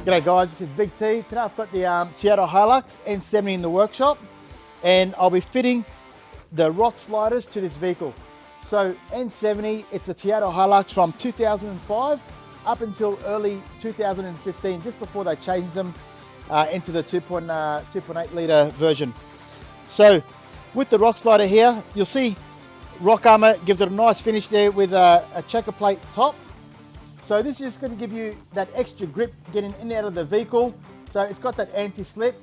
G'day guys, this is Big T. Today I've got the Toyota Hilux n70 in the workshop, and I'll be fitting the Rocksliders to this vehicle. So n70, it's a Toyota Hilux from 2005 up until early 2015, just before they changed them into the 2.8 litre version. So with the Rockslider here, you'll see Rockarmor gives it a nice finish there with a checker plate top. So this is just going to give you that extra grip getting in and out of the vehicle. So it's got that anti-slip.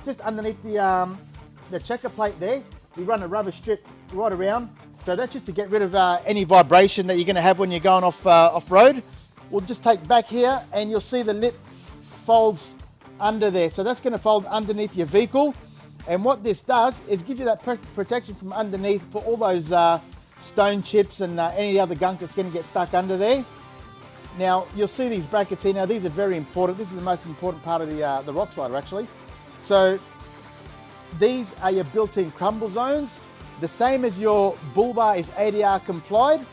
Just underneath the checker plate there, we run a rubber strip right around. So that's just to get rid of any vibration that you're going to have when you're going off-road. We'll just take back here and you'll see the lip folds under there. So that's going to fold underneath your vehicle. And what this does is give you that protection from underneath for all those stone chips and any other gunk that's going to get stuck under there. Now, you'll see these brackets here. Now, these are very important. This is the most important part of the Rockslider, actually. So, these are your built-in crumble zones. The same as your bull bar is ADR complied,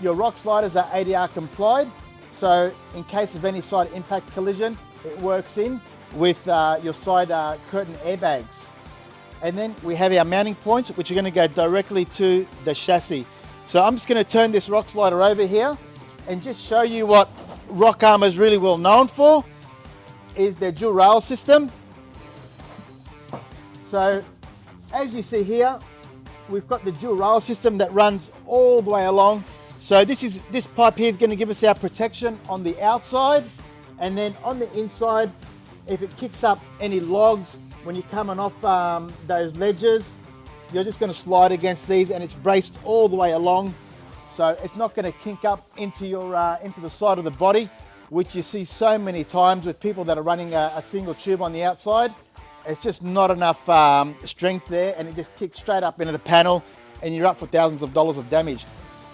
your Rocksliders are ADR complied. So, in case of any side impact collision, it works in with your side curtain airbags. And then we have our mounting points, which are going to go directly to the chassis. So, I'm just going to turn this Rockslider over here and just show you what Rockarmor is really well known for, is their dual rail system. So as you see here, we've got the dual rail system that runs all the way along. So this pipe here is going to give us our protection on the outside, and then on the inside, if it kicks up any logs when you're coming off those ledges, you're just going to slide against these, and it's braced all the way along. So it's not going to kink up into the side of the body, which you see so many times with people that are running a single tube on the outside. It's just not enough strength there, and it just kicks straight up into the panel, and you're up for thousands of dollars of damage.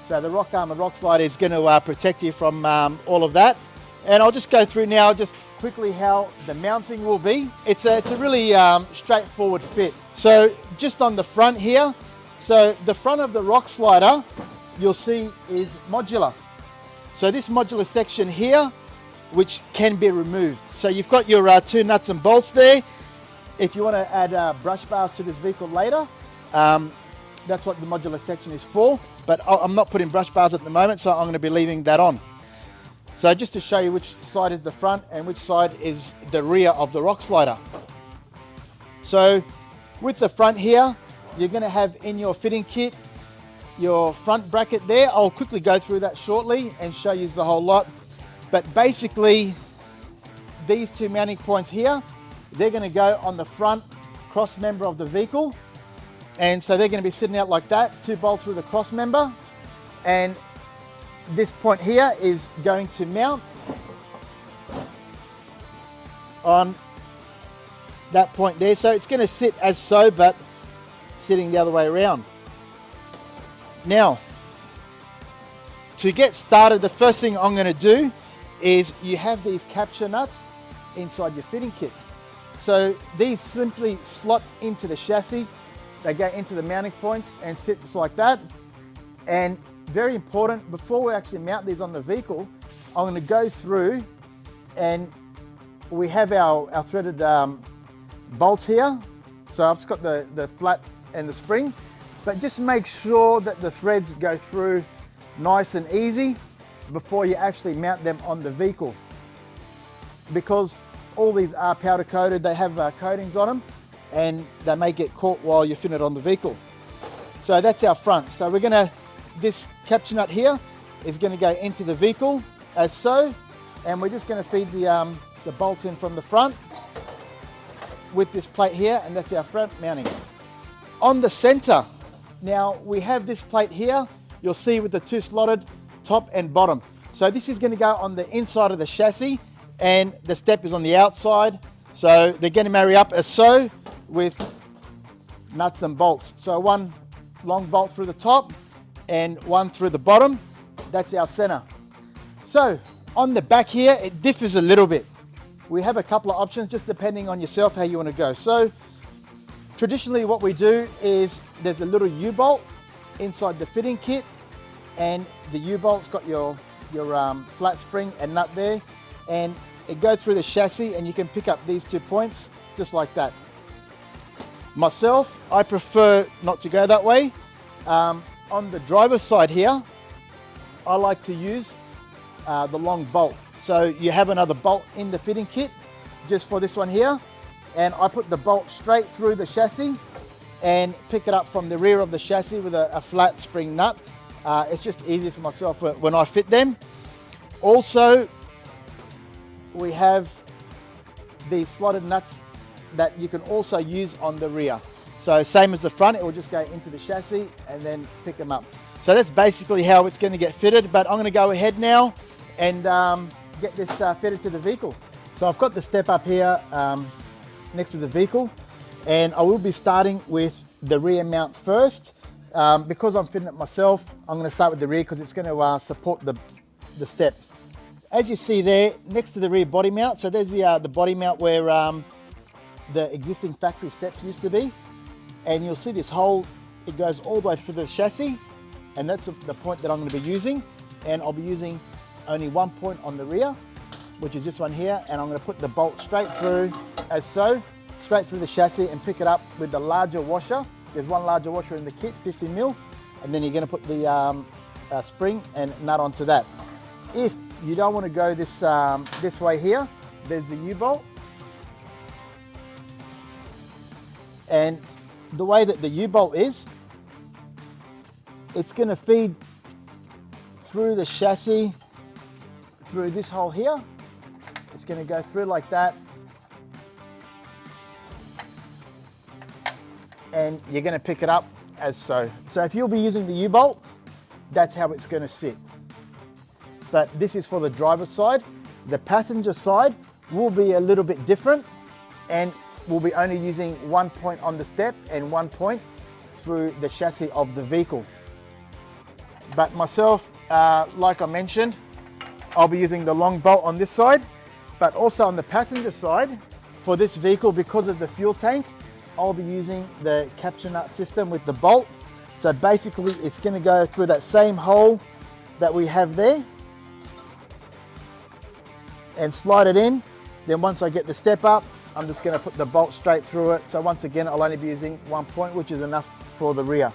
So the Rockarmor Rockslider is going to protect you from all of that. And I'll just go through now just quickly how the mounting will be. It's a really straightforward fit. So just on the front here, so the front of the Rockslider, you'll see is modular. So this modular section here, which can be removed. So you've got your two nuts and bolts there. If you want to add brush bars to this vehicle later, that's what the modular section is for. But I'm not putting brush bars at the moment, so I'm going to be leaving that on. So just to show you which side is the front and which side is the rear of the Rockslider. So with the front here, you're going to have in your fitting kit your front bracket there. I'll quickly go through that shortly and show you the whole lot. But basically, these two mounting points here, they're going to go on the front cross member of the vehicle. And so they're going to be sitting out like that, two bolts through the cross member. And this point here is going to mount on that point there. So it's going to sit as so, but sitting the other way around. Now, to get started, the first thing I'm going to do is you have these capture nuts inside your fitting kit. So these simply slot into the chassis. They go into the mounting points and sit just like that. And very important, before we actually mount these on the vehicle, I'm going to go through, and we have our threaded bolts here. So I've just got the flat and the spring. But just make sure that the threads go through nice and easy before you actually mount them on the vehicle. Because all these are powder coated, they have coatings on them, and they may get caught while you're fitting it on the vehicle. So that's our front. So this capture nut here is going to go into the vehicle as so, and we're just going to feed the bolt in from the front with this plate here, and that's our front mounting. On the center, now we have this plate here, you'll see with the two slotted top and bottom. So this is going to go on the inside of the chassis, and the step is on the outside. So they're going to marry up as so with nuts and bolts. So one long bolt through the top and one through the bottom. That's our center. So on the back here, it differs a little bit. We have a couple of options just depending on yourself how you want to go. So traditionally what we do is there's a little U-bolt inside the fitting kit, and the U-bolt's got your flat spring and nut there, and it goes through the chassis and you can pick up these 2 points just like that. Myself, I prefer not to go that way. On the driver's side here, I like to use the long bolt. So you have another bolt in the fitting kit just for this one here, and I put the bolt straight through the chassis and pick it up from the rear of the chassis with a flat spring nut. It's just easier for myself when I fit them. Also, we have these slotted nuts that you can also use on the rear. So same as the front, it will just go into the chassis and then pick them up. So that's basically how it's going to get fitted, but I'm going to go ahead now and get this fitted to the vehicle. So I've got the step up here next to the vehicle, and I will be starting with the rear mount first. Because I'm fitting it myself, I'm going to start with the rear because it's going to support the step. As you see there, next to the rear body mount, so there's the body mount where the existing factory steps used to be, and you'll see this hole, it goes all the way through the chassis, and that's the point that I'm going to be using, and I'll be using only 1 point on the rear, which is this one here, and I'm going to put the bolt straight through as so, straight through the chassis, and pick it up with the larger washer. There's one larger washer in the kit, 50 mil, and then you're going to put the spring and nut onto that. If you don't want to go this way here, there's the U-bolt. And the way that the U-bolt is, it's going to feed through the chassis, through this hole here. It's going to go through like that. And you're going to pick it up as so. So if you'll be using the U-bolt, that's how it's going to sit. But this is for the driver's side. The passenger side will be a little bit different, and we'll be only using 1 point on the step and 1 point through the chassis of the vehicle. But myself, like I mentioned, I'll be using the long bolt on this side, but also on the passenger side, for this vehicle, because of the fuel tank, I'll be using the capture nut system with the bolt. So basically it's going to go through that same hole that we have there and slide it in. Then once I get the step up, I'm just going to put the bolt straight through it. So once again, I'll only be using 1 point, which is enough for the rear.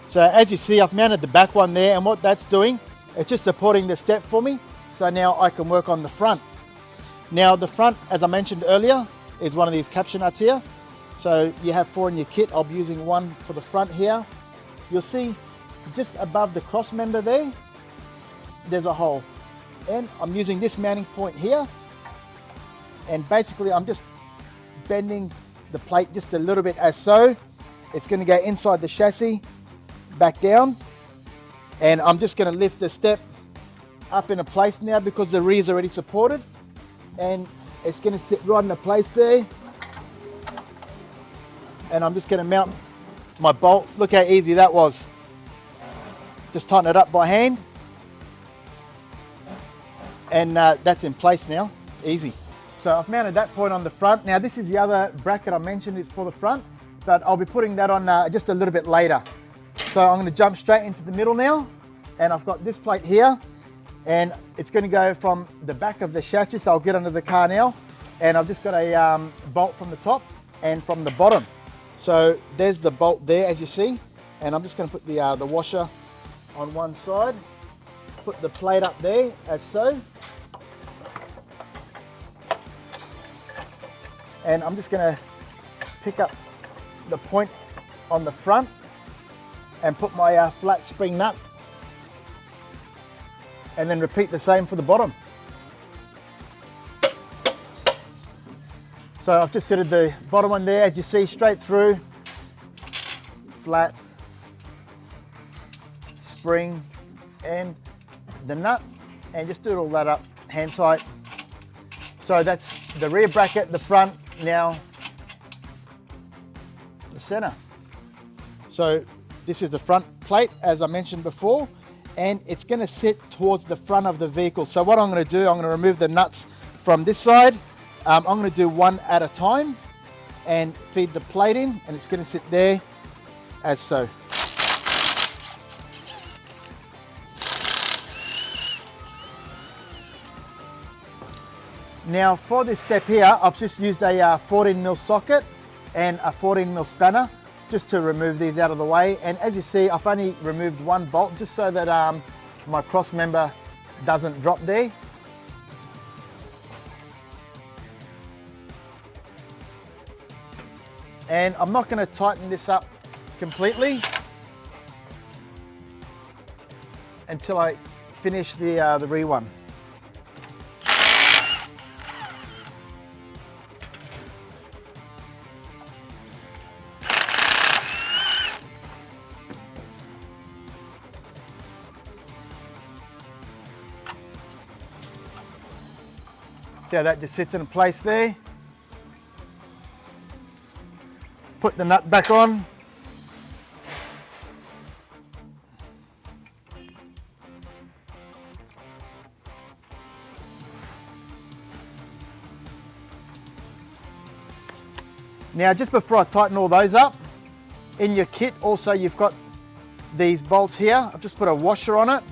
So as you see, I've mounted the back one there, and what that's doing, it's just supporting the step for me. So now I can work on the front. Now the front, as I mentioned earlier, is one of these capture nuts here. So you have 4 in your kit. I'll be using 1 for the front here. You'll see just above the cross member there, there's a hole. And I'm using this mounting point here. And basically I'm just bending the plate just a little bit as so. It's going to go inside the chassis, back down, and I'm just going to lift the step up into place now because the rear is already supported, and it's going to sit right into place there. And I'm just going to mount my bolt. Look how easy that was. Just tighten it up by hand, and that's in place now. Easy. So I've mounted that point on the front. Now this is the other bracket I mentioned is for the front, but I'll be putting that on just a little bit later. So I'm going to jump straight into the middle now, and I've got this plate here, and it's going to go from the back of the chassis. So I'll get under the car now, and I've just got a bolt from the top and from the bottom. So there's the bolt there, as you see, and I'm just going to put the washer on one side, put the plate up there as so, and I'm just going to pick up the point on the front and put my flat spring nut, and then repeat the same for the bottom. So I've just fitted the bottom one there, as you see, straight through, flat, spring, and the nut, and just do all that up hand tight, So that's the rear bracket, the front, now the center. So this is the front plate, as I mentioned before, and it's going to sit towards the front of the vehicle. So what I'm going to do, I'm going to remove the nuts from this side. I'm going to do one at a time and feed the plate in, and it's going to sit there as so. Now for this step here, I've just used a 14mm socket and a 14mm spanner just to remove these out of the way. And as you see, I've only removed one bolt just so that my cross member doesn't drop there. And I'm not going to tighten this up completely until I finish the rear one. See how that just sits in place there? Put the nut back on. Now just before I tighten all those up, in your kit also you've got these bolts here. I've just put a washer on it,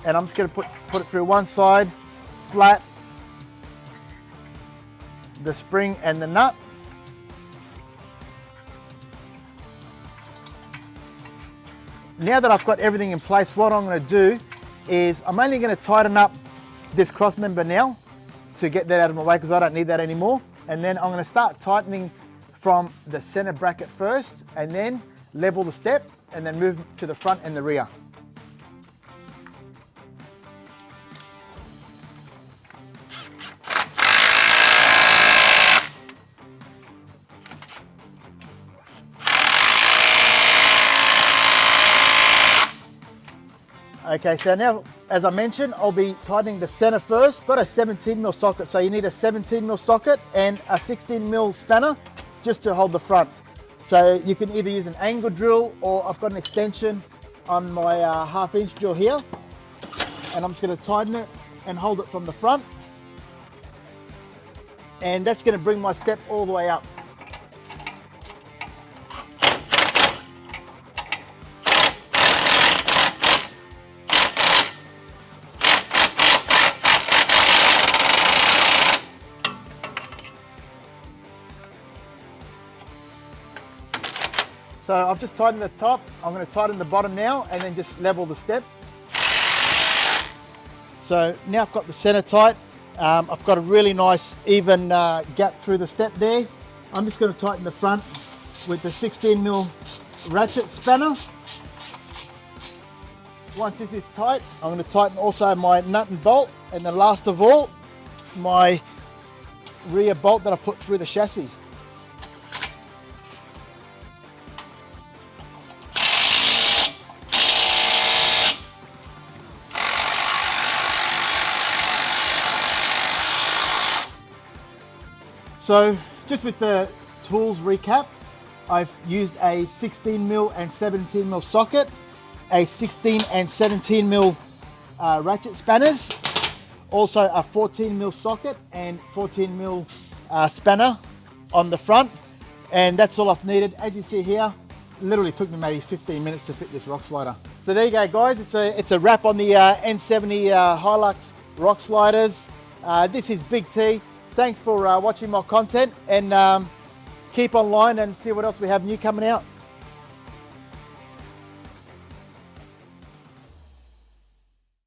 and I'm just going to put it through one side, flat, the spring and the nut. Now that I've got everything in place, what I'm going to do is I'm only going to tighten up this cross member now to get that out of my way, because I don't need that anymore. And then I'm going to start tightening from the center bracket first, and then level the step, and then move to the front and the rear. Okay, so now, as I mentioned, I'll be tightening the center first. Got a 17mm socket, so you need a 17mm socket and a 16mm spanner just to hold the front. So you can either use an angle drill, or I've got an extension on my 1/2" drill here, and I'm just going to tighten it and hold it from the front, and that's going to bring my step all the way up. So I've just tightened the top, I'm going to tighten the bottom now, and then just level the step. So now I've got the center tight, I've got a really nice even gap through the step there. I'm just going to tighten the front with the 16mm ratchet spanner. Once this is tight, I'm going to tighten also my nut and bolt, and then last of all, my rear bolt that I put through the chassis. So just with the tools recap, I've used a 16mm and 17mm socket, a 16 and 17mm ratchet spanners, also a 14mm socket and 14mm spanner on the front, and that's all I've needed. As you see here, literally took me maybe 15 minutes to fit this Rockslider. So there you go, guys. It's a wrap on the N70 Hilux Rocksliders. This is Big T. Thanks for watching my content, and keep online and see what else we have new coming out.